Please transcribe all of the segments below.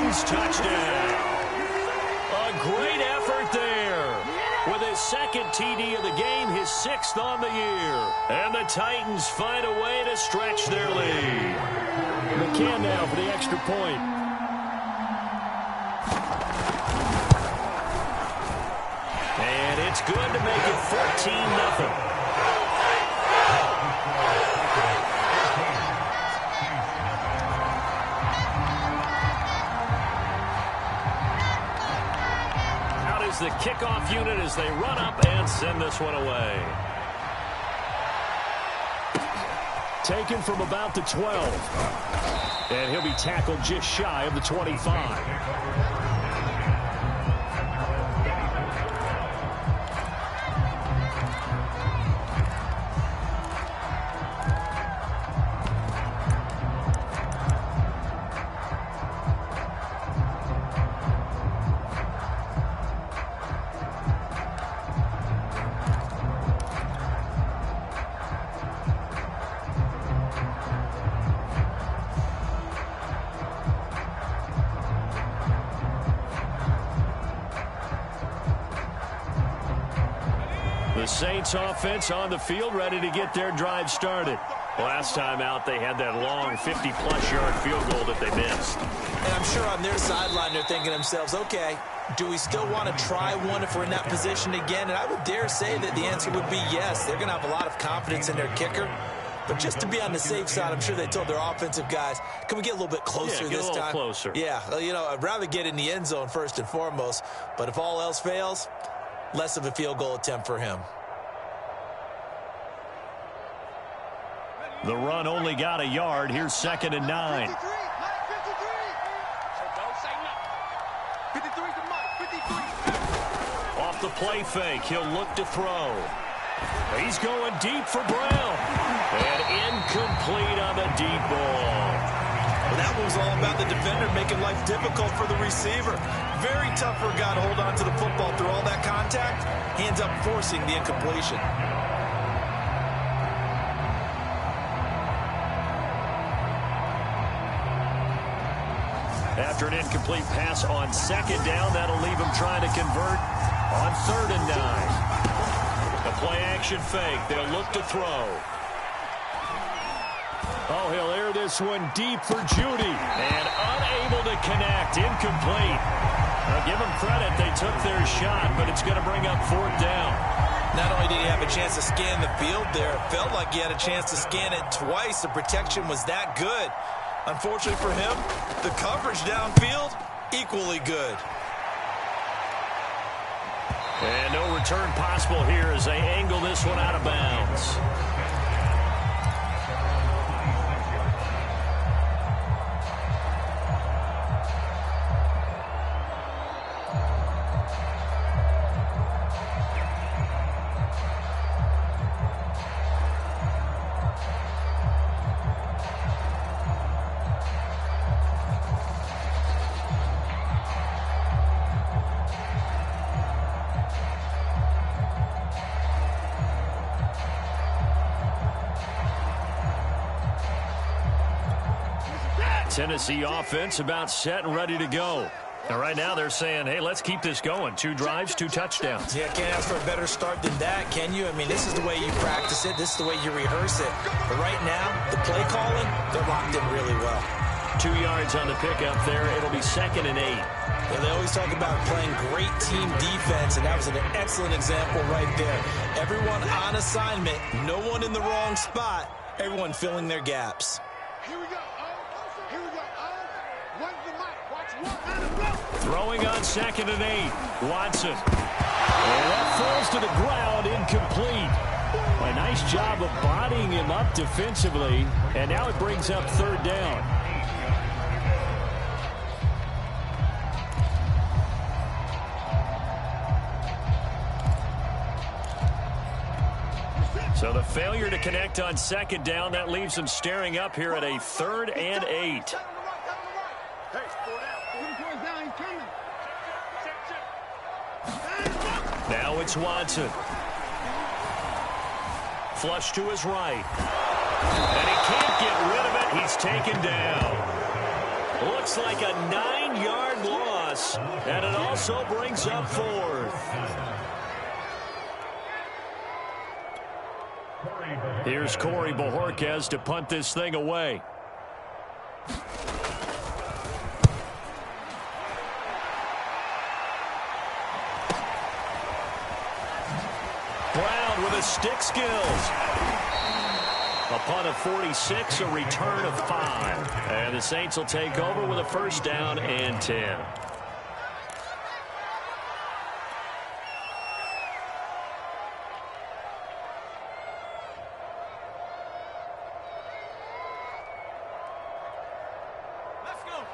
Titans touchdown. A great effort there. With his second TD of the game, his 6th on the year. And the Titans find a way to stretch their lead. McCann now for the extra point. And it's good to make it 14-0. The kickoff unit as they run up and send this one away. Taken from about the 12. And he'll be tackled just shy of the 25. The Saints offense on the field ready to get their drive started. Last time out they had that long 50-plus yard field goal that they missed. And I'm sure on their sideline they're thinking to themselves, okay, do we still want to try one if we're in that position again? And I would dare say that the answer would be yes. They're going to have a lot of confidence in their kicker. But just to be on the safe side, I'm sure they told their offensive guys, can we get a little bit closer this time? Closer. Yeah, you know, I'd rather get in the end zone first and foremost. But if all else fails, less of a field goal attempt for him. The run only got a yard. Here's 2nd and 9. Off the play fake, he'll look to throw. He's going deep for Brown. And incomplete on the deep ball. Well, that was all about the defender making life difficult for the receiver. Very tough for a guy to hold on to the football through all that contact. He ends up forcing the incompletion. After an incomplete pass on 2nd down, that'll leave him trying to convert on 3rd and 9. A play-action fake. They'll look to throw. Oh, he'll air this one deep for Judy. And unable to connect. Incomplete. Now, give them credit. They took their shot, but it's going to bring up 4th down. Not only did he have a chance to scan the field there, it felt like he had a chance to scan it twice. The protection was that good. Unfortunately for him, the coverage downfield, equally good. And no return possible here as they angle this one out of bounds. Tennessee offense about set and ready to go. And right now they're saying, hey, let's keep this going. 2 drives, 2 touchdowns. Yeah, can't ask for a better start than that, can you? I mean, this is the way you practice it. This is the way you rehearse it. But right now, the play calling, they're locked in really well. 2 yards on the pickup there. It'll be 2nd and 8. Yeah, they always talk about playing great team defense, and that was an excellent example right there. Everyone on assignment, no one in the wrong spot, everyone filling their gaps. Here we go. Throwing on 2nd and 8. Watson. And that falls to the ground, incomplete. A nice job of bodying him up defensively. And now it brings up 3rd down. So the failure to connect on 2nd down, that leaves him staring up here at a 3rd and 8. Now it's Watson. Flush to his right. And he can't get rid of it. He's taken down. Looks like a 9-yard loss, and it also brings up 4th. Here's Corey Bojorquez to punt this thing away. Brown with his stick skills. A punt of 46, a return of 5. And the Saints will take over with a first down and 10.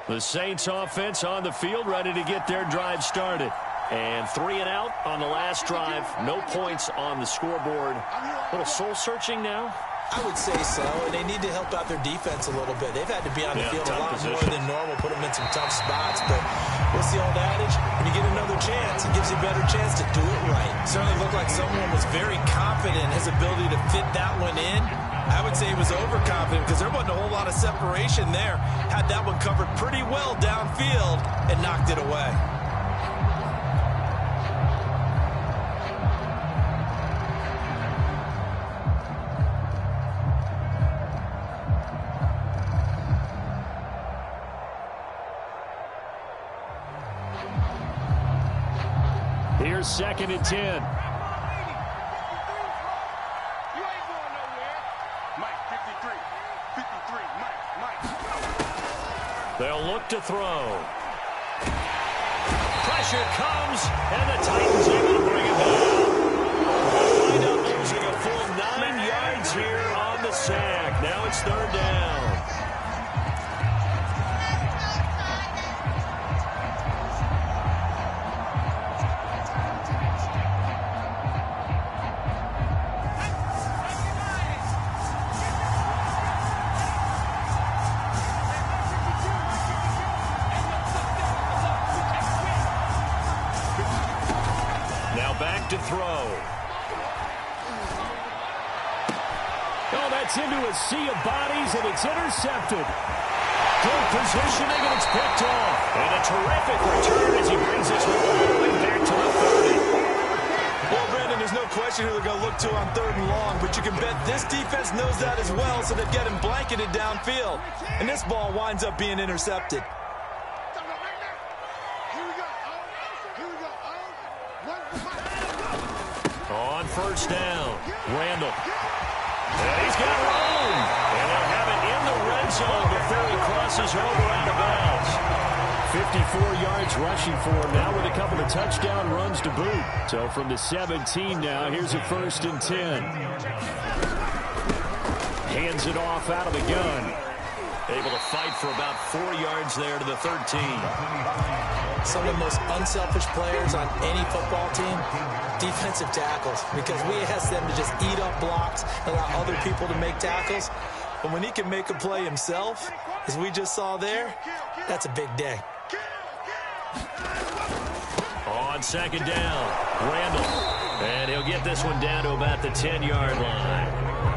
The Saints offense on the field, ready to get their drive started. And 3 and out on the last drive. No points on the scoreboard. A little soul-searching now? I would say so, and they need to help out their defense a little bit. They've had to be on the field a lot more than normal, put them in some tough spots. But what's the old adage? When you get another chance, it gives you a better chance to do it right. Certainly looked like someone was very confident in his ability to fit that one in. I would say he was overconfident because there wasn't a whole lot of separation there. Had that one covered pretty well downfield and knocked it away. Here's 2nd and 10. They'll look to throw. Pressure comes, and the Titans able to bring it down. They'll wind up losing a full 9 yards here on the sack. Now it's 3rd down. To throw. Oh, that's into a sea of bodies, and it's intercepted. Good positioning, and it's picked off. And a terrific return as he brings this one all the way back to the 30. Well, Brandon, there's no question who they're going to look to on 3rd and long, but you can bet this defense knows that as well, so they've got him blanketed downfield. And this ball winds up being intercepted. On 1st down, Randall. And he's got room. And they'll have it in the red zone before he crosses over out of bounds. 54 yards rushing for him now with a couple of touchdown runs to boot. So from the 17 now, here's a 1st and 10. Hands it off out of the gun. Able to fight for about 4 yards there to the 13. Some of the most unselfish players on any football team, defensive tackles, because we ask them to just eat up blocks, allow other people to make tackles. But when he can make a play himself, as we just saw there, that's a big day. On 2nd down, Randall. And he'll get this one down to about the 10-yard line.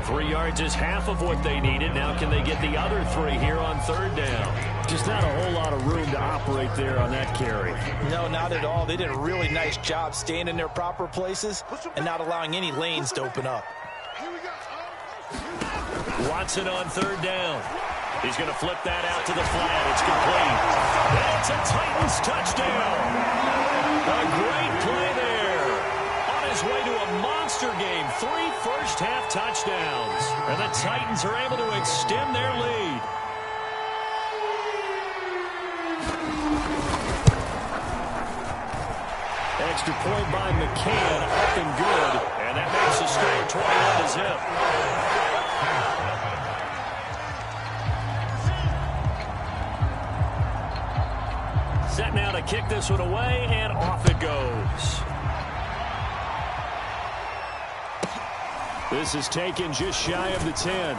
3 yards is half of what they needed. Now can they get the other 3 here on 3rd down? Just not a whole lot of room to operate there on that carry. No, not at all. They did a really nice job staying in their proper places and not allowing any lanes to open up. Watson on 3rd down. He's going to flip that out to the flat. It's complete. That's a Titans touchdown. A great play there. On his way to a monster game. 3 first-half touchdowns. And the Titans are able to extend their lead. Extra point by McCann, up and good. And that makes the score 21-0. Set now to kick this one away, and off it goes. This is taken just shy of the 10.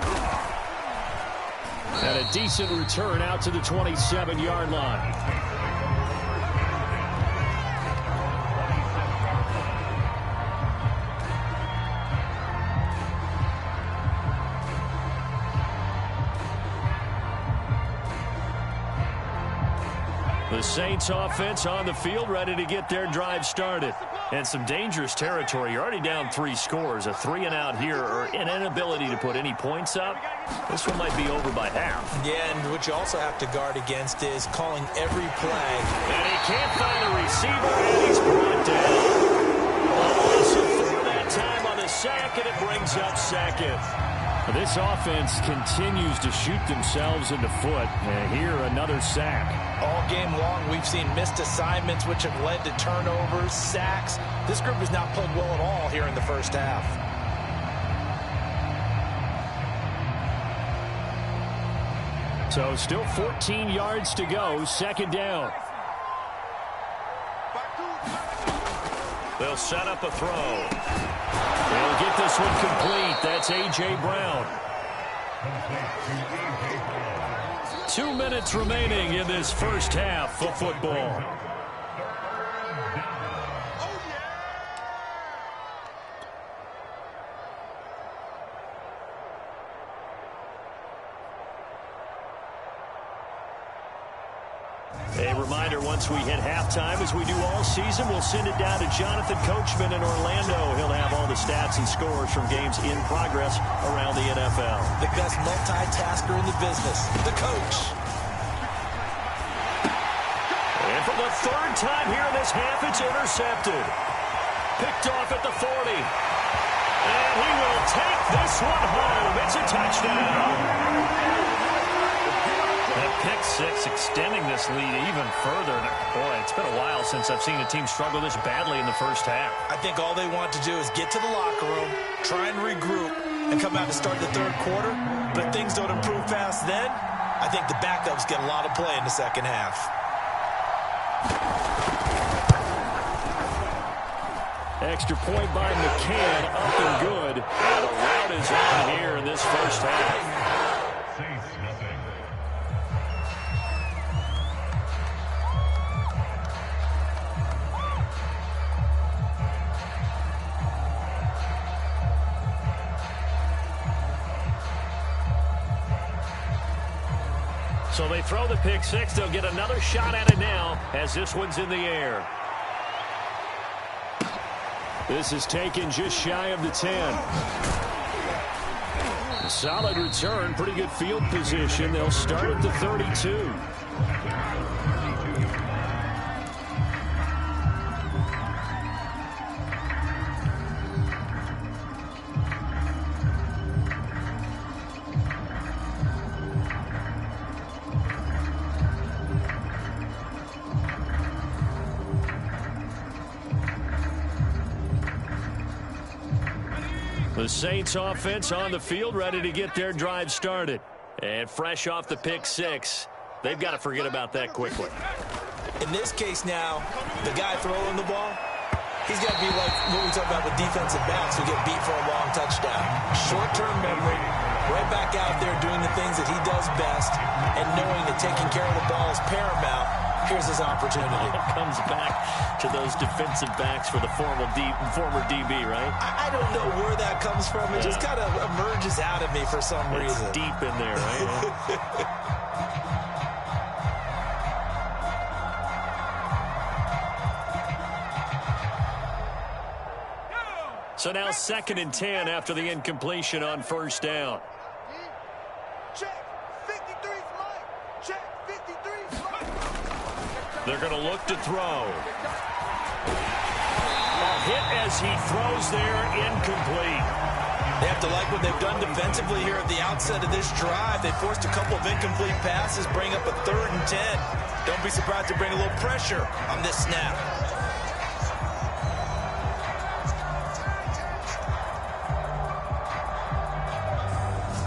And a decent return out to the 27-yard line. The Saints offense on the field, ready to get their drive started. And some dangerous territory. You're already down 3 scores. A 3-and-out here, or an inability to put any points up. This one might be over by half. Yeah, and what you also have to guard against is calling every play. And he can't find a receiver, and he's brought down. So through that time on the sack, and it brings up second. This offense continues to shoot themselves in the foot. And here, another sack. All game long, we've seen missed assignments, which have led to turnovers, sacks. This group has not played well at all here in the first half. So still 14 yards to go, second down. They'll set up a throw. They'll get this one complete. That's A.J. Brown. 2 minutes remaining in this first half of football. A reminder, once we hit halftime, as we do all season, we'll send it down to Jonathan Coachman in Orlando. He'll have all the stats and scores from games in progress around the NFL. The best multitasker in the business, the coach. And for the third time here in this half, it's intercepted. Picked off at the 40. And he will take this one home. It's a touchdown. That pick six extending this lead even further. Boy, it's been a while since I've seen a team struggle this badly in the first half. I think all they want to do is get to the locker room, try and regroup, and come out to start the third quarter. But if things don't improve fast then, I think the backups get a lot of play in the second half. Extra point by McCann, up and good. And the rout is on here in this first half. So they throw the pick six. They'll get another shot at it now as this one's in the air. This is taken just shy of the 10. Solid return, pretty good field position. They'll start at the 32. The Saints offense on the field, ready to get their drive started. And fresh off the pick six, they've got to forget about that quickly. In this case now, the guy throwing the ball, he's got to be like what we talk about with defensive backs who get beat for a long touchdown. Short-term memory, right back out there doing the things that he does best, and knowing that taking care of the ball is paramount. Here's his opportunity. Comes back to those defensive backs for the former DB, right? I don't know where that comes from. It just kind of emerges out of me for some reason. It's deep in there, right? So now 2nd and 10 after the incompletion on first down. They're going to look to throw. A hit as he throws there, incomplete. They have to like what they've done defensively here at the outset of this drive. They forced a couple of incomplete passes, bring up a 3rd and 10. Don't be surprised to bring a little pressure on this snap.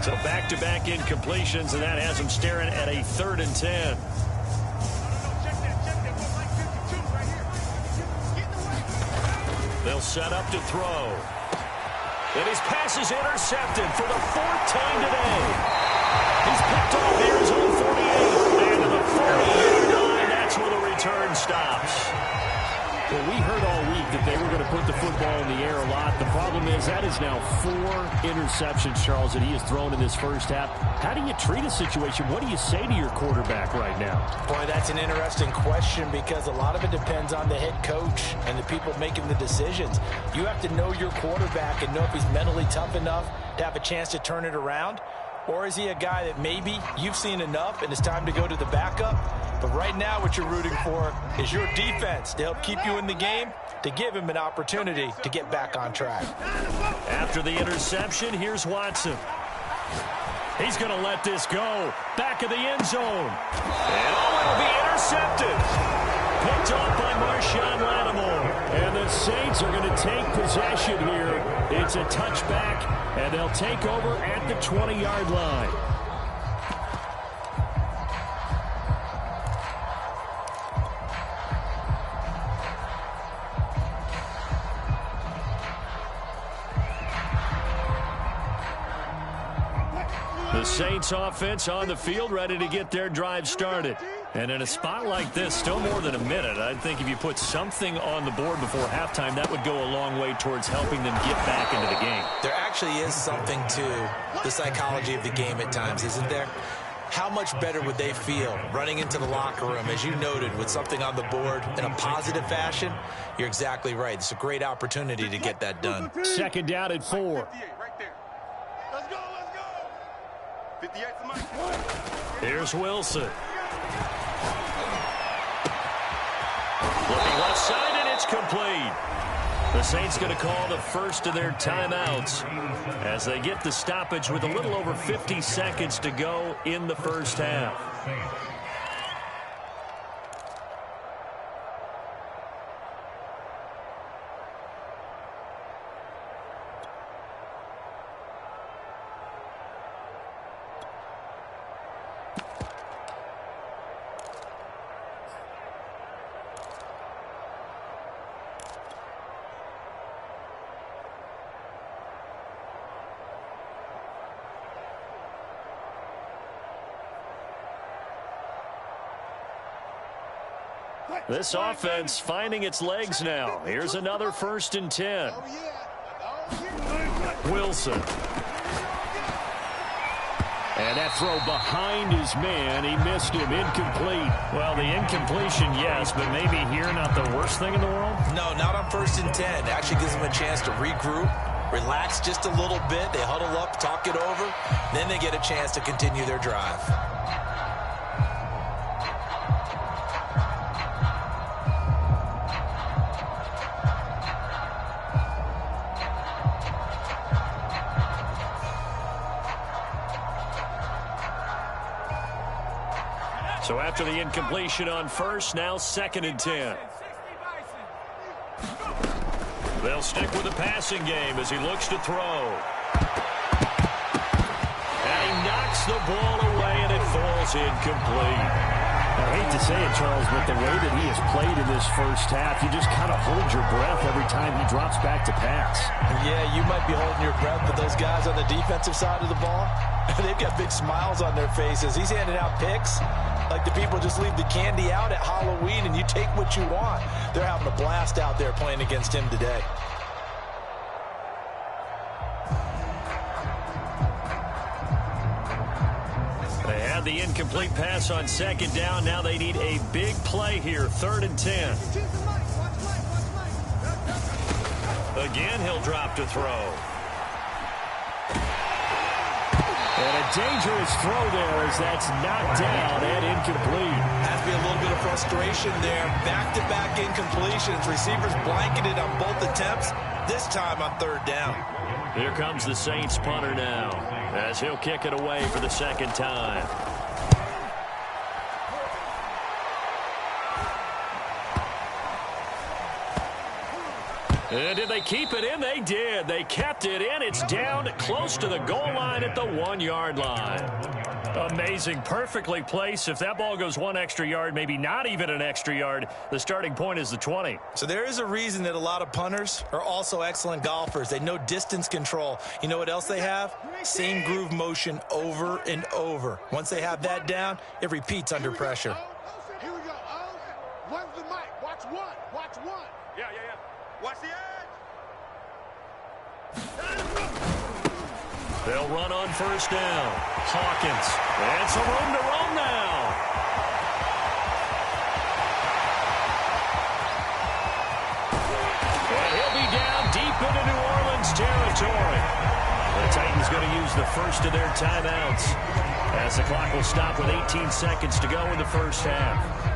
So back-to-back incompletions, and that has them staring at a 3rd and 10. They'll set up to throw. And his pass is intercepted for the 4th time today. He's picked off near his own 48. And to the 40-yard line, that's where the return stops. Well, we heard all week that they were going to put the football in the air a lot. The problem is that is now 4 interceptions, Charles, that he has thrown in this first half. How do you treat a situation? What do you say to your quarterback right now? Boy, that's an interesting question because a lot of it depends on the head coach and the people making the decisions. You have to know your quarterback and know if he's mentally tough enough to have a chance to turn it around. Or is he a guy that maybe you've seen enough and it's time to go to the backup? But right now what you're rooting for is your defense to help keep you in the game, to give him an opportunity to get back on track. After the interception, here's Watson. He's going to let this go. Back of the end zone. And it'll be intercepted. Picked off by Marshawn Lattimore. And the Saints are going to take possession here. It's a touchback, and they'll take over at the 20-yard line. The Saints offense on the field, ready to get their drive started. And in a spot like this, still more than a minute, I think if you put something on the board before halftime, that would go a long way towards helping them get back into the game. There actually is something to the psychology of the game at times, isn't there? How much better would they feel running into the locker room, as you noted, with something on the board in a positive fashion? You're exactly right. It's a great opportunity to get that done. Second down at 4. Let's go, let's go. 58's the mic. Here's Wilson. Looking left side, and it's complete. The Saints going to call the first of their timeouts as they get the stoppage with a little over 50 seconds to go in the first half. This offense finding its legs now. Here's another 1st and 10. Wilson. And that throw behind his man. He missed him. Incomplete. Well, the incompletion, yes, but maybe here not the worst thing in the world? No, not on 1st and 10. It actually gives them a chance to regroup, relax just a little bit. They huddle up, talk it over. Then they get a chance to continue their drive. So after the incompletion on 1st, now 2nd and 10. They'll stick with the passing game as he looks to throw. And he knocks the ball away, and it falls incomplete. I hate to say it, Charles, but the way that he has played in this first half, you just kind of hold your breath every time he drops back to pass. Yeah, you might be holding your breath, but those guys on the defensive side of the ball, they've got big smiles on their faces. He's handing out picks like the people just leave the candy out at Halloween and you take what you want. They're having a blast out there playing against him today. They had the incomplete pass on 2nd down. Now they need a big play here, 3rd and 10. Again, he'll drop to throw. And a dangerous throw there as that's knocked down and incomplete. Has to be a little bit of frustration there. Back-to-back incompletions. Receivers blanketed on both attempts, this time on 3rd down. Here comes the Saints punter now as he'll kick it away for the 2nd time. And did they keep it in? They did. They kept it in. It's down close to the goal line at the 1-yard line. Amazing. Perfectly placed. If that ball goes 1 extra yard, maybe not even an extra yard, the starting point is the 20. So there is a reason that a lot of punters are also excellent golfers. They know distance control. You know what else they have? Same groove motion over and over. Once they have that down, it repeats under pressure. Here we go. Where's the mic? Watch one. Watch one. Watch the edge. They'll run on first down. Hawkins. And some room to roam now. And he'll be down deep into New Orleans territory. The Titans going to use the first of their timeouts as the clock will stop with 18 seconds to go in the first half.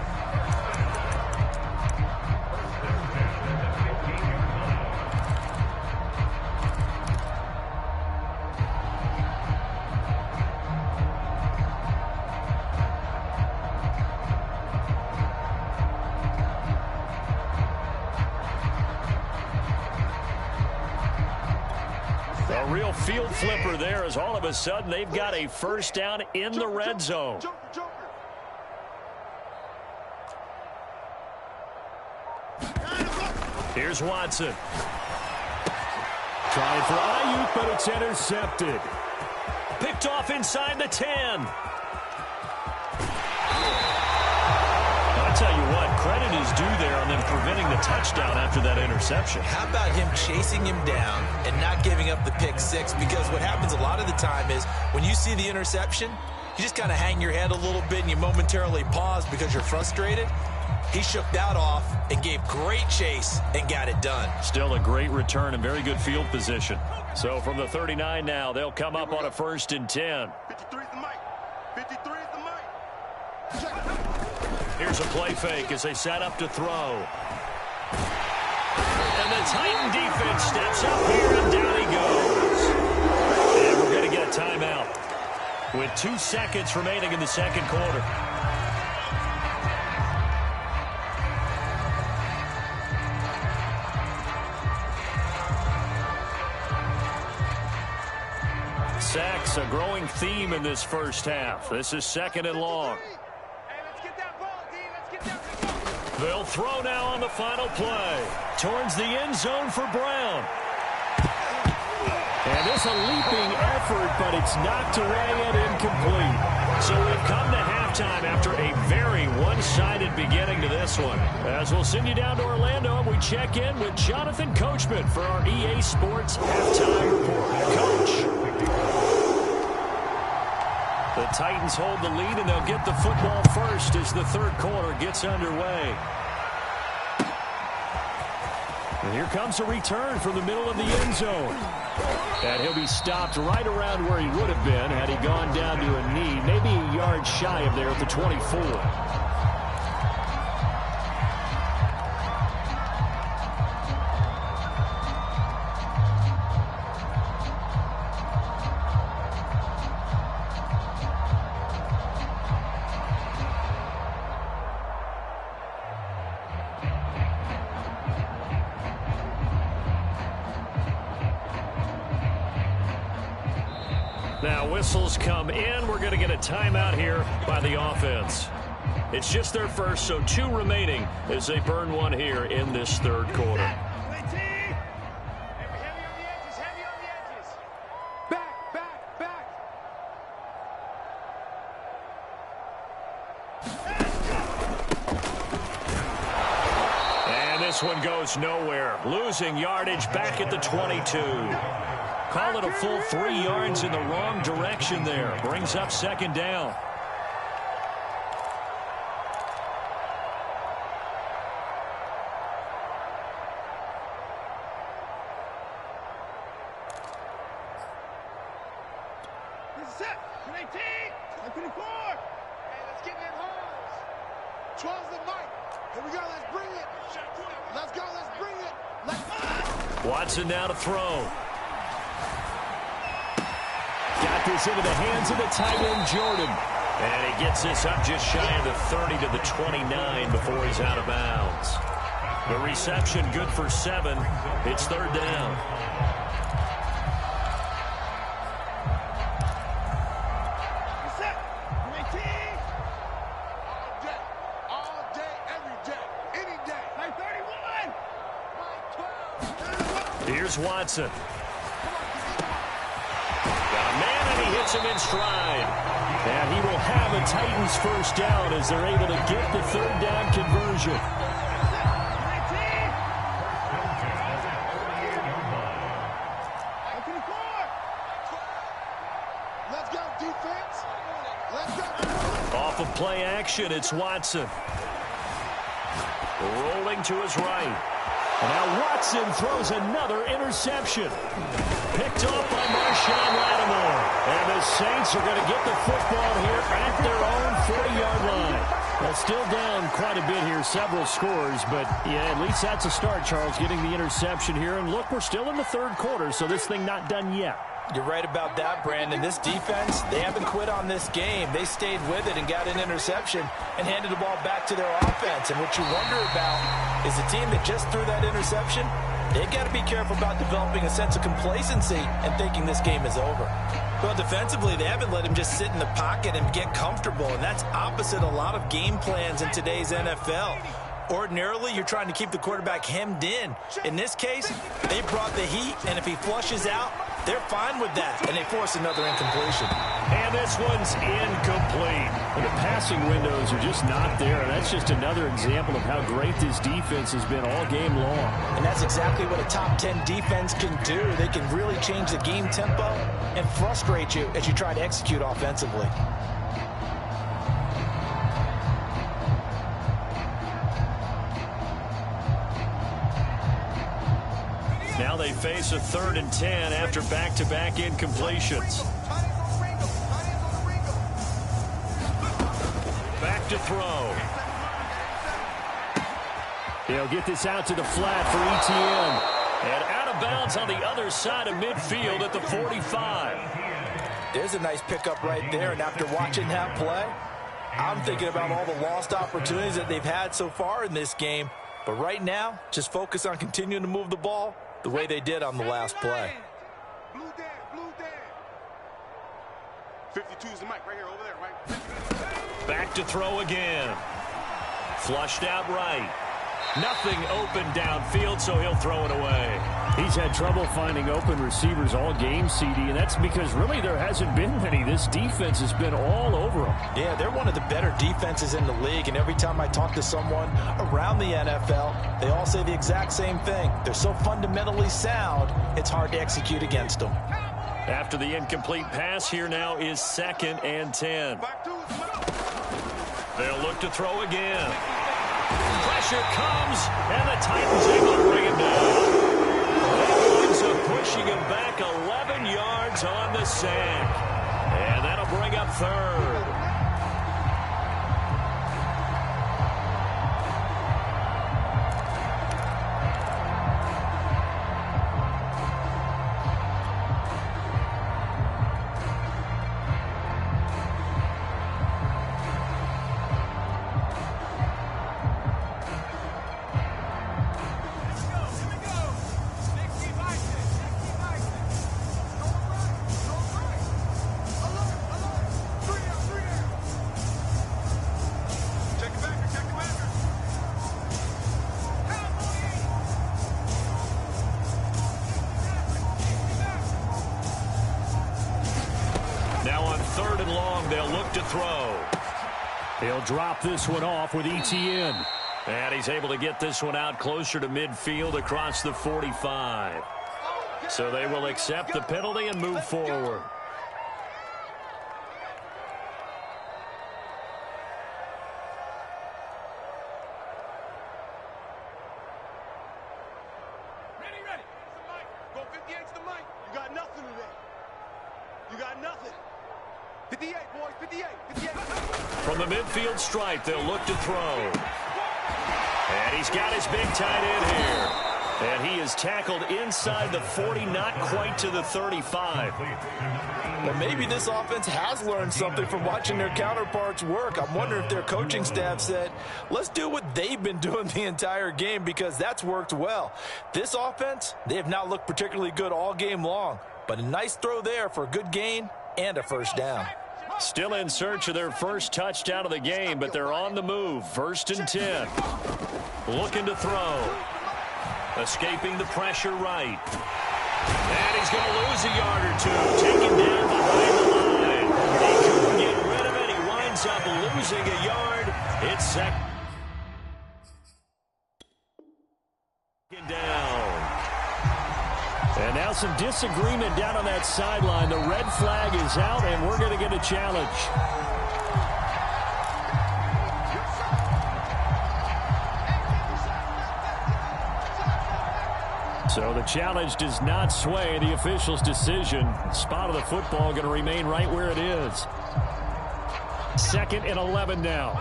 A real field flipper there as all of a sudden they've got a first down in the red zone. Here's Watson. Trying for Ayuk, but it's intercepted. Picked off inside the 10. I'll tell you what, credit is due there on them preventing the touchdown after that interception. How about him chasing him down and not giving up the pick six? Because what happens a lot of the time is when you see the interception, you just kind of hang your head a little bit and you momentarily pause because you're frustrated. He shook that off and gave great chase and got it done. Still a great return and very good field position. So from the 39 now, they'll come up on a 1st and 10. 53's the mic. 53's the mic. Check. Here's a play fake as they set up to throw. And the Titan defense steps up here, and down he goes. And we're going to get a timeout with 2 seconds remaining in the second quarter. Sacks, a growing theme in this first half. This is 2nd and long. They'll throw now on the final play. Towards the end zone for Brown. And it's a leaping effort, but it's knocked away and incomplete. So we've come to halftime after a very one-sided beginning to this one. As we'll send you down to Orlando, and we check in with Jonathan Coachman for our EA Sports Halftime Report. Coach. The Titans hold the lead, and they'll get the football first as the third quarter gets underway. And here comes a return from the middle of the end zone. And he'll be stopped right around where he would have been had he gone down to a knee, maybe a yard shy of there at the 24. Now whistles come in. We're going to get a timeout here by the offense. It's just their first, so 2 remaining as they burn one here in this third quarter. And this one goes nowhere. Losing yardage back at the 22. Call it a full 3 yards in the wrong direction there. Brings up 2nd down. This is set. 18. 24. Hey, let's get that horns. 12's the mic. Here we go. Let's bring it. Let's go. Let's bring it. Let's go. Watson now to throw. Got this into the hands of the tight end, Jordan. And he gets this up just shy of the 30 to the 29 before he's out of bounds. The reception good for 7. It's 3rd down. Set. 18. All day, every day, any day. My 31. My 12. Here's Watson. Man, and he hits him in stride. And he will have a Titans first down as they're able to get the 3rd down conversion. Let's go, defense. Let's go. Off of play action, it's Watson. Rolling to his right. And now Watson throws another interception. Picked off by Marshawn Lattimore. And the Saints are going to get the football here at their own 40-yard line. Well, still down quite a bit here, several scores, but yeah, at least that's a start, Charles, getting the interception here. And look, we're still in the third quarter, so this thing not done yet. You're right about that, Brandon. This defense, they haven't quit on this game. They stayed with it and got an interception and handed the ball back to their offense. And what you wonder about is the team that just threw that interception, they've got to be careful about developing a sense of complacency and thinking this game is over. Well, defensively, they haven't let him just sit in the pocket and get comfortable, and that's opposite a lot of game plans in today's NFL. Ordinarily, you're trying to keep the quarterback hemmed in. In this case, they brought the heat, and if he flushes out, they're fine with that, and they force another incompletion. And this one's incomplete. And the passing windows are just not there. And that's just another example of how great this defense has been all game long. And that's exactly what a top 10 defense can do. They can really change the game tempo and frustrate you as you try to execute offensively. Now they face a 3rd and 10 after back-to-back incompletions. Back to throw. He'll get this out to the flat for ETN. And out of bounds on the other side of midfield at the 45. There's a nice pickup right there, and after watching that play, I'm thinking about all the lost opportunities that they've had so far in this game. But right now, just focus on continuing to move the ball the way they did on the last play. Blue dead. 52 is the mic right here, over there, right? Back to throw again. Flushed out right. Nothing open downfield, so he'll throw it away. He's had trouble finding open receivers all game, CD, and that's because really there hasn't been many. This defense has been all over them. Yeah, they're one of the better defenses in the league, and every time I talk to someone around the NFL, they all say the exact same thing. They're so fundamentally sound, it's hard to execute against them. After the incomplete pass, here now is 2nd and 10. They'll look to throw again. Pressure comes, and the Titans able to bring him down. That winds up pushing him back 11 yards on the sack. And that'll bring up 3rd. He'll drop this one off with ETN. And he's able to get this one out closer to midfield across the 45. So they will accept the penalty and move forward. Ready. Go 58 to the mic. You got nothing today. You got nothing. 58, boys, 58. From the midfield stripe, they'll look to throw. And he's got his big tight end here. And he is tackled inside the 40, not quite to the 35. Well, maybe this offense has learned something from watching their counterparts work. I'm wondering if their coaching staff said, let's do what they've been doing the entire game, because that's worked well. This offense, they have not looked particularly good all game long. But a nice throw there for a good gain and a first down. Still in search of their first touchdown of the game, but they're on the move. 1st and 10. Looking to throw. Escaping the pressure right. And he's going to lose a yard or two. Taken down behind the line. He couldn't get rid of it. He winds up losing a yard. It's second down. And now Well, some disagreement down on that sideline. The red flag is out, and we're going to get a challenge. So the challenge does not sway the official's decision. Spot of the football going to remain right where it is. 2nd and 11 now.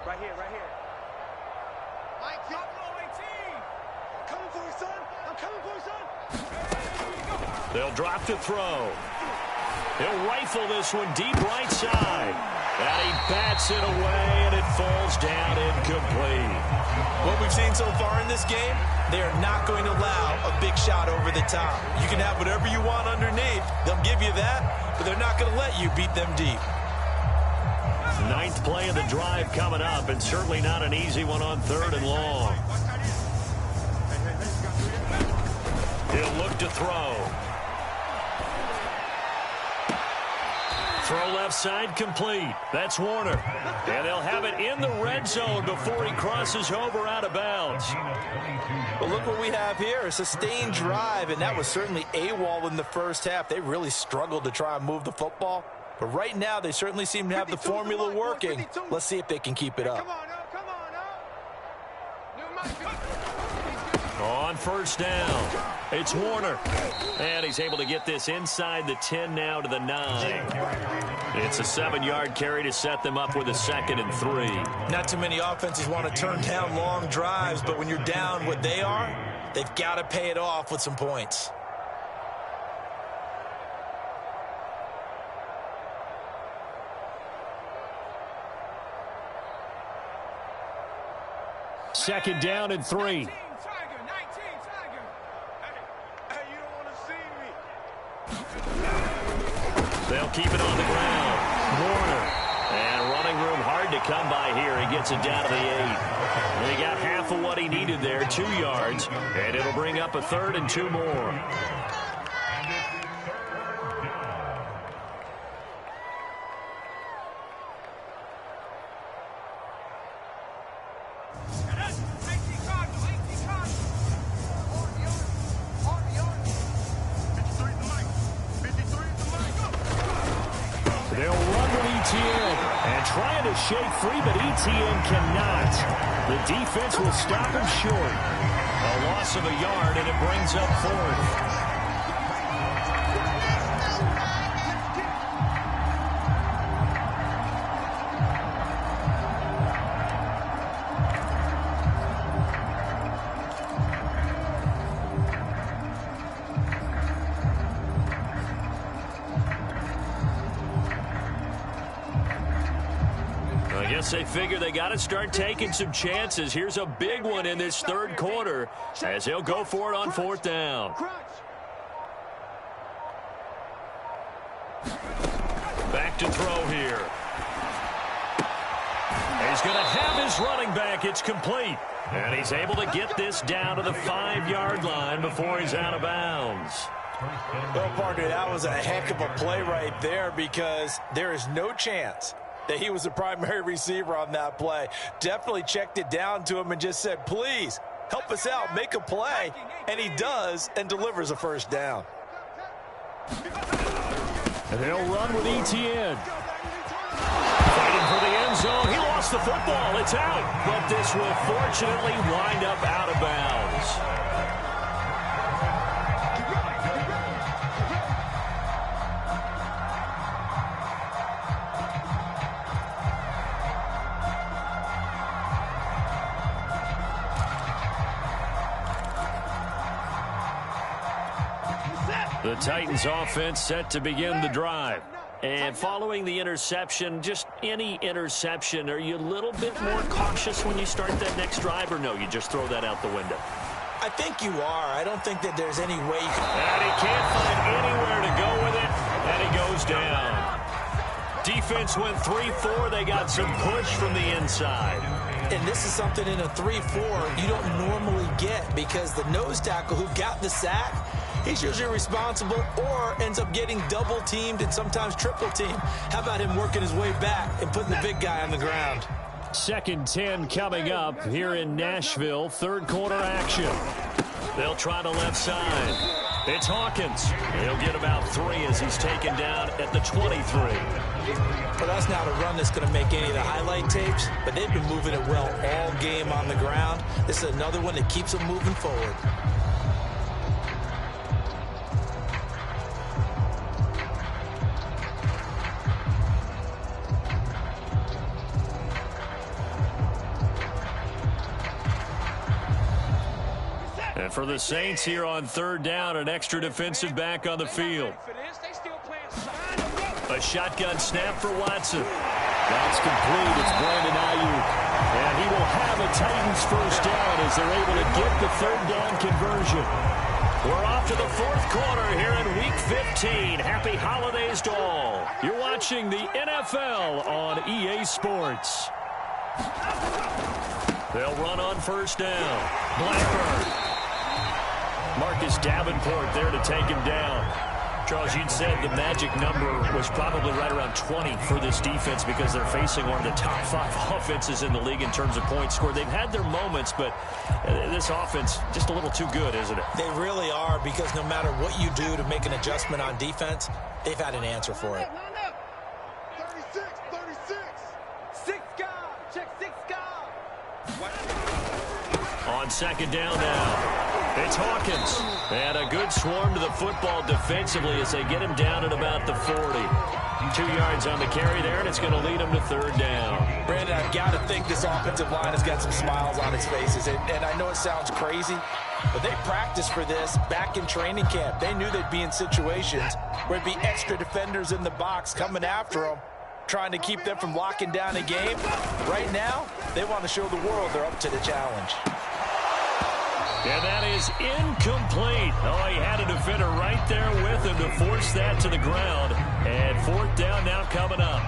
Right here. Mike, I'm coming for you, son. I'm coming for you, son. They'll drop to throw. He'll rifle this one deep right side. And he bats it away, and it falls down incomplete. What we've seen so far in this game, they are not going to allow a big shot over the top. You can have whatever you want underneath. They'll give you that, but they're not going to let you beat them deep. 9th play of the drive coming up, and certainly not an easy one on 3rd and long. He'll look to throw. Throw left side complete. That's Warner. And they'll have it in the red zone before he crosses over out of bounds. But look what we have here, a sustained drive, and that was certainly AWOL in the first half. They really struggled to try and move the football. But right now, they certainly seem to have the formula working. Let's see if they can keep it up. On 1st down, it's Warner. And he's able to get this inside the 10 now to the 9. It's a 7-yard carry to set them up with a 2nd and 3. Not too many offenses want to turn down long drives, but when you're down what they are, they've got to pay it off with some points. Second down and 3. They'll keep it on the ground. Warner. And running room hard to come by here. He gets it down to the 8. And he got half of what he needed there, 2 yards. And it'll bring up a 3rd and 2 more. Trying to shake free, but ETN cannot. The defense will stop him short. A loss of a yard, and it brings up 4th. They figure they got to start taking some chances. Here's a big one in this 3rd quarter as he'll go for it on 4th down. Back to throw here. He's going to have his running back. It's complete. And he's able to get this down to the 5-yard line before he's out of bounds. Well, partner, that was a heck of a play right there because there is no chance that he was the primary receiver on that play. Definitely checked it down to him and just said, please, help us out, make a play. And he does and delivers a 1st down. And they'll run with ETN. Fighting for the end zone. He lost the football. It's out. But this will fortunately wind up out of bounds. The Titans offense set to begin the drive. And following the interception, just any interception, are you a little bit more cautious when you start that next drive, or no, you just throw that out the window? I think you are. I don't think that there's any way you can... And he can't find anywhere to go with it, and he goes down. Defense went 3-4. They got some push from the inside. And this is something in a 3-4 you don't normally get because the nose tackle who got the sack, he's usually responsible or ends up getting double-teamed and sometimes triple-teamed. How about him working his way back and putting the big guy on the ground? 2nd and 10 coming up here in Nashville. 3rd quarter action. They'll try the left side. It's Hawkins. He'll get about 3 as he's taken down at the 23. For us now to run that's going to make any of the highlight tapes, but they've been moving it well all game on the ground. This is another one that keeps them moving forward. And for the Saints here on 3rd down, an extra defensive back on the field. A shotgun snap for Watson. That's complete. It's Brandon Ayuk. And he will have a Titans first down as they're able to get the 3rd down conversion. We're off to the 4th quarter here in Week 15. Happy holidays to all. You're watching the NFL on EA Sports. They'll run on 1st down. Blackburn. Marcus Davenport there to take him down. Charles, you'd said the magic number was probably right around 20 for this defense because they're facing one of the top 5 offenses in the league in terms of points scored. They've had their moments, but this offense just a little too good, isn't it? They really are, because no matter what you do to make an adjustment on defense, they've had an answer for it. 36, 36. 6 guard. Check 6 guard. On 2nd down now. It's Hawkins. And a good swarm to the football defensively as they get him down at about the 40. 2 yards on the carry there, and it's going to lead him to 3rd down. Brandon, I've got to think this offensive line has got some smiles on its faces. And I know it sounds crazy, but they practiced for this back in training camp. They knew they'd be in situations where there'd be extra defenders in the box coming after them, trying to keep them from locking down a game. Right now, they want to show the world they're up to the challenge. And that is incomplete. Oh, he had a defender right there with him to force that to the ground. And 4th down now coming up.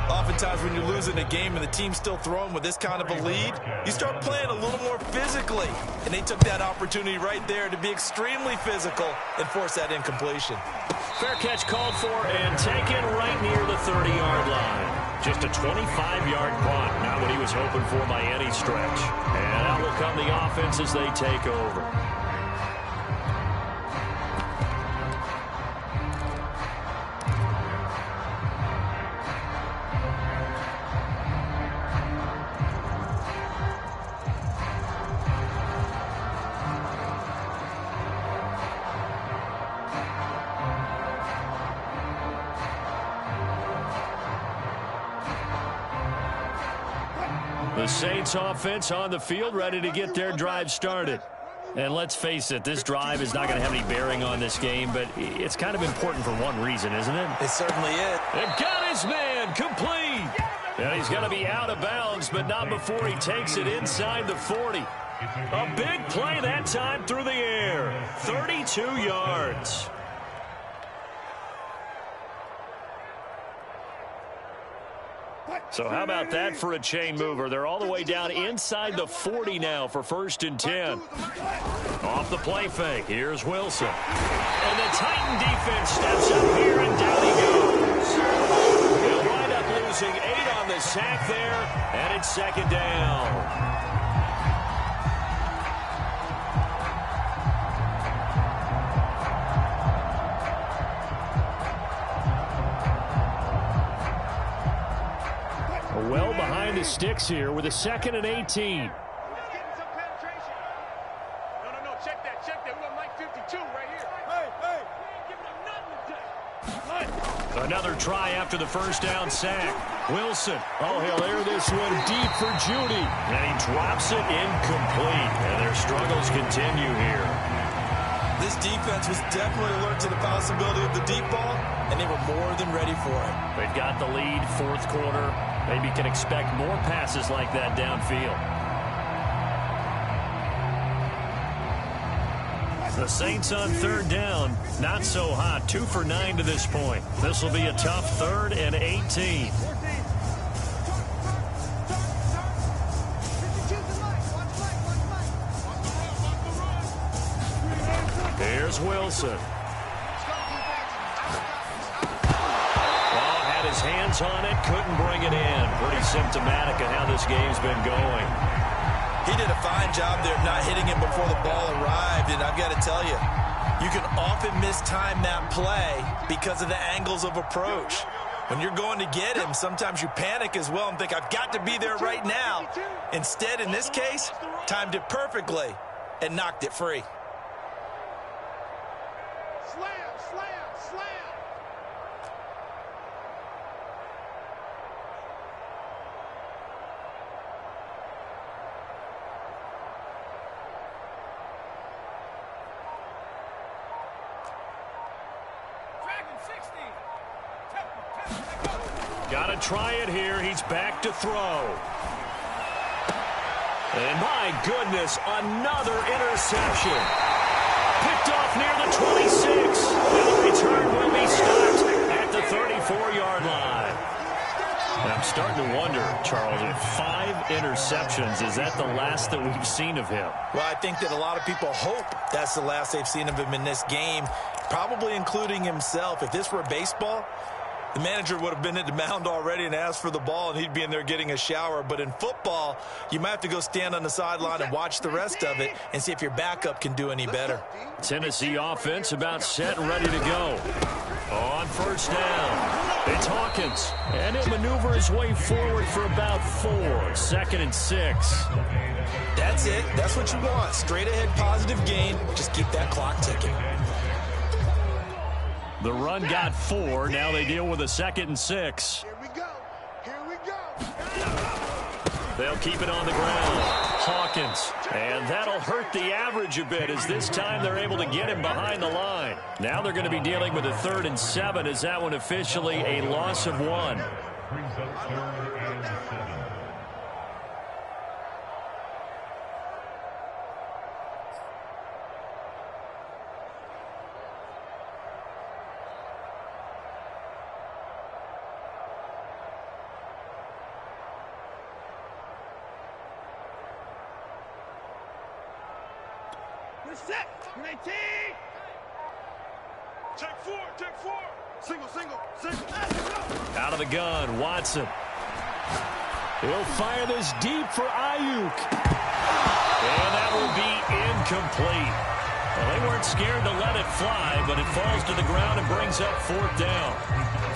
Oftentimes when you're losing a game and the team's still throwing with this kind of a lead, you start playing a little more physically. And they took that opportunity right there to be extremely physical and force that incompletion. Fair catch called for and taken right near the 30-yard line. Just a 25-yard punt, not what he was hoping for by any stretch. And out will come the offense as they take over. The Saints offense on the field, ready to get their drive started. And let's face it, this drive is not going to have any bearing on this game, but it's kind of important for one reason, isn't it? It certainly is. And got his man complete. And he's going to be out of bounds, but not before he takes it inside the 40. A big play that time through the air. 32 yards. So how about that for a chain mover? They're all the way down inside the 40 now for 1st and 10. Off the play fake, here's Wilson. And the Titan defense steps up here, and down he goes. They'll wind up losing 8 on the sack there, and it's 2nd down. Well behind the sticks here with a 2nd and 18. Getting some penetration. No, check that. We got Mike 52 right here. Hey. We ain't giving him nothing today. Another try after the 1st down sack. Wilson. Oh, he'll air this one deep for Judy. And he drops it incomplete. And their struggles continue here. This defense was definitely alert to the possibility of the deep ball, and they were more than ready for it. They've got the lead, 4th quarter. Maybe can expect more passes like that downfield. The Saints on 3rd down. Not so hot. 2 for 9 to this point. This will be a tough 3rd and 18. Here's Wilson. Had his hands on it, couldn't bring it in. Pretty symptomatic of how this game's been going. He did a fine job there of not hitting him before the ball arrived, and I've got to tell you, You can often mistime that play because of the angles of approach. When you're going to get him, sometimes you panic as well and think, I've got to be there right now. Instead, in this case, timed it perfectly and knocked it free. Slam, slam, slam. Got to try it here. He's back to throw. And my goodness, another interception. Picked off near the 26. And the return will be stopped at the 34-yard line. And I'm starting to wonder, Charles, if 5 interceptions, is that the last that we've seen of him? Well, I think that a lot of people hope that's the last they've seen of him in this game, probably including himself. If this were baseball, the manager would have been at the mound already and asked for the ball, and he'd be in there getting a shower. But in football, you might have to go stand on the sideline and watch the rest of it and see if your backup can do any better. Tennessee offense about set and ready to go. On first down, it's Hawkins. And he'll maneuver his way forward for about 4. 2nd and 6. That's it. That's what you want. Straight ahead positive gain. Just keep that clock ticking. The run got 4. Now they deal with a 2nd and 6. Here we go. Here we go. They'll keep it on the ground. Hawkins. And that'll hurt the average a bit as this time they're able to get him behind the line. Now they're going to be dealing with a 3rd and 7. Is that one officially a loss of 1? Set. 19. Take 4. Take 4. Single, single, single. Out of the gun, Watson. He'll fire this deep for Ayuk. And that will be incomplete. Well, they weren't scared to let it fly, but it falls to the ground and brings up 4th down.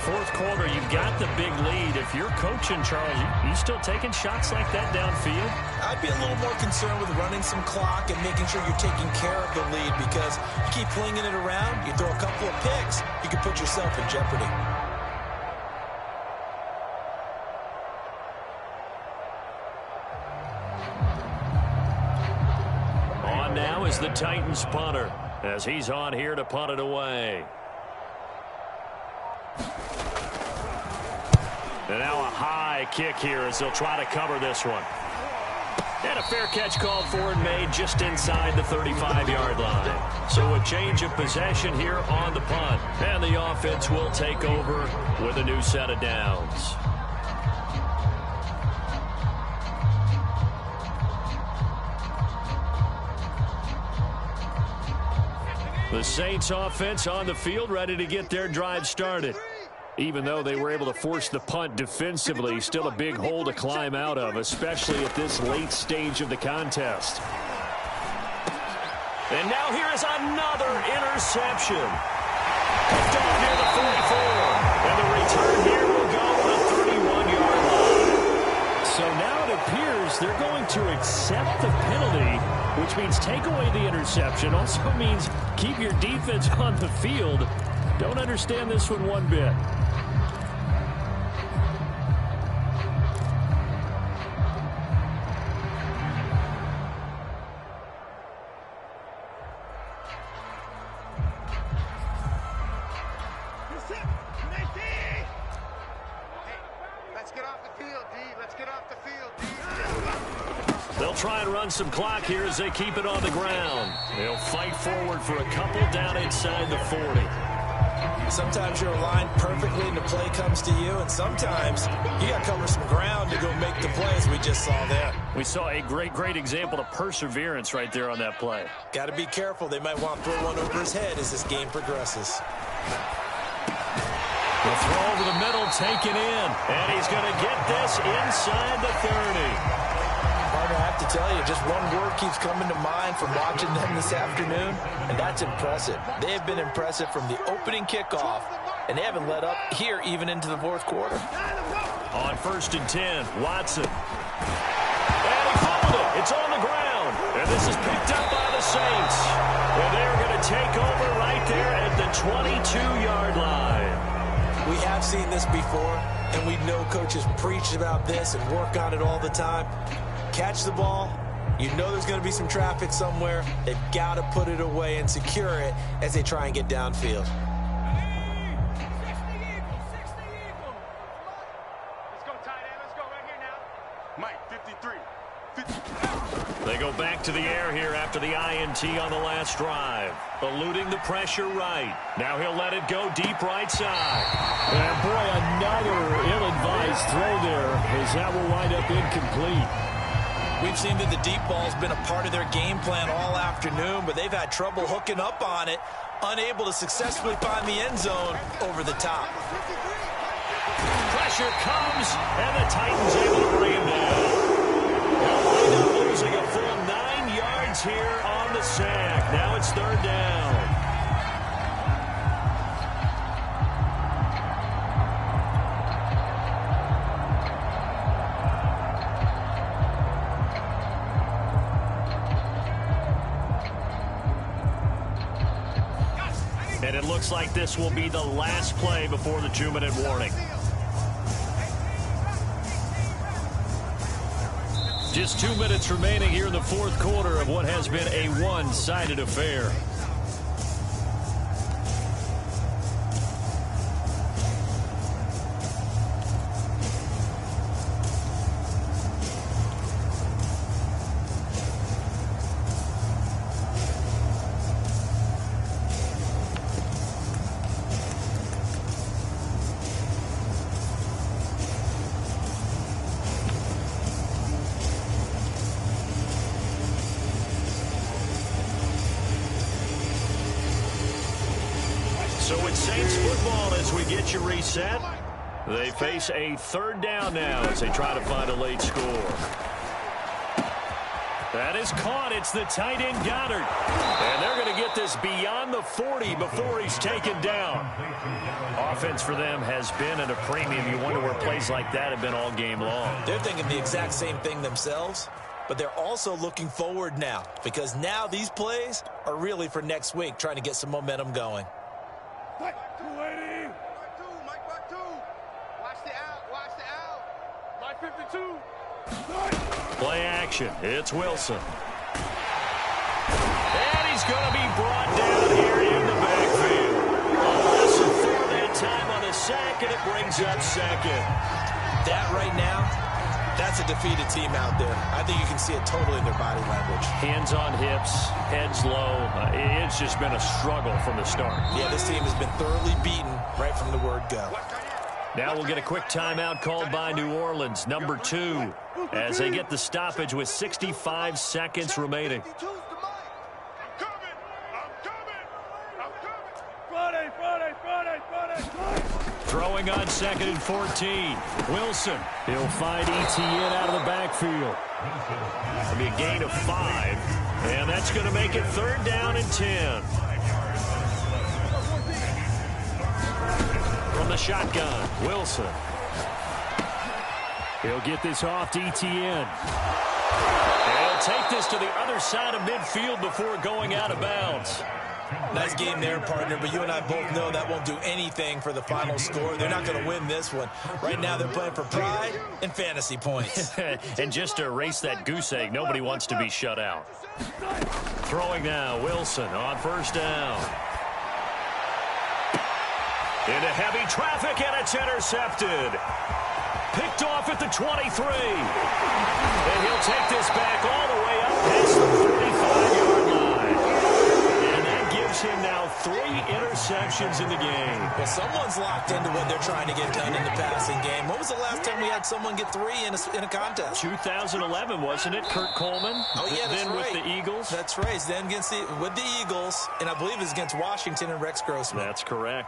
4th quarter, you've got the big lead. If you're coaching, Charles, you still taking shots like that downfield? I'd be a little more concerned with running some clock and making sure you're taking care of the lead, because you keep flinging it around, you throw a couple of picks, you can put yourself in jeopardy. On now is the Titans punter, as he's on here to punt it away. And now a high kick here as they'll try to cover this one. And a fair catch called for and made just inside the 35-yard line. So a change of possession here on the punt. And the offense will take over with a new set of downs. The Saints offense on the field ready to get their drive started. Even though they were able to force the punt defensively, still a big hole to climb out of, especially at this late stage of the contest. And now here is another interception. Picked off near the 44. And the return here will go on a 31-yard line. So now it appears they're going to accept the penalty, which means take away the interception. Also means keep your defense on the field. Don't understand this one bit. They'll try and run some clock here as they keep it on the ground. They'll fight forward for a couple down inside the 40. Sometimes you're aligned perfectly and the play comes to you, and sometimes you got to cover some ground to go make the plays we just saw there. We saw a great example of perseverance right there on that play. Got to be careful. They might want to throw one over his head as this game progresses. The throw over the middle taken in, and he's going to get this inside the 30. Partner, I have to tell you, just one word keeps coming to mind from watching them this afternoon, and that's impressive. They have been impressive from the opening kickoff, and they haven't let up here even into the fourth quarter. On 1st and 10, Watson. And he fumbled it. It's on the ground. And this is picked up by the Saints. And they're going to take over right there at the 22-yard line. We have seen this before, and we know coaches preach about this and work on it all the time. Catch the ball. You know there's going to be some traffic somewhere. They've got to put it away and secure it as they try and get downfield. They go back to the air here after the INT on the last drive. Eluding the pressure right. Now he'll let it go deep right side. And boy, another ill-advised throw there as that will wind up incomplete. We've seen that the deep ball's been a part of their game plan all afternoon, but they've had trouble hooking up on it, unable to successfully find the end zone over the top. Pressure comes, and the Titans able to bring him down. They'll wind up losing a full 9 yards here on the sack. Now it's 3rd down. And it looks like this will be the last play before the 2-minute warning. Just 2 minutes remaining here in the fourth quarter of what has been a one-sided affair. So it's Saints football as we get you reset. They face a 3rd down now as they try to find a late score. That is caught. It's the tight end Goddard. And they're going to get this beyond the 40 before he's taken down. Offense for them has been at a premium. You wonder where plays like that have been all game long. They're thinking the exact same thing themselves, but they're also looking forward now because now these plays are really for next week, trying to get some momentum going. Mike, 280. Mike, back 2. Watch the out. Mike 52. Play action. It's Wilson. And he's going to be brought down here in the backfield. A loss of 4 that time on the sack, and it brings up 2nd. That right now, that's a defeated team out there. I think you can see it totally in their body language. Hands on hips, heads low. It's just been a struggle from the start. Yeah, this team has been thoroughly beaten right from the word go. Now we'll get a quick timeout called by New Orleans, number 2, as they get the stoppage with 65 seconds remaining. I'm coming. Throwing on 2nd and 14. Wilson. He'll find ETN out of the backfield. It'll be a gain of 5. And that's going to make it 3rd down and 10. From the shotgun, Wilson. He'll get this off to ETN. And he'll take this to the other side of midfield before going out of bounds. Nice game there, partner, but you and I both know that won't do anything for the final score. They're not going to win this one. Right now they're playing for pride and fantasy points. And just to erase that goose egg, nobody wants to be shut out. Throwing now, Wilson on 1st down. Into heavy traffic, and it's intercepted. Picked off at the 23. And he'll take this back all the way up past the 45-yard line. And that gives him now 3 interceptions in the game. Well, someone's locked into what they're trying to get done in the passing game. When was the last time we had someone get 3 in a contest? 2011, wasn't it? Kurt Coleman. Oh, yeah, that's then right. with the Eagles. That's right. Then with the Eagles, and I believe it's against Washington and Rex Grossman. That's correct.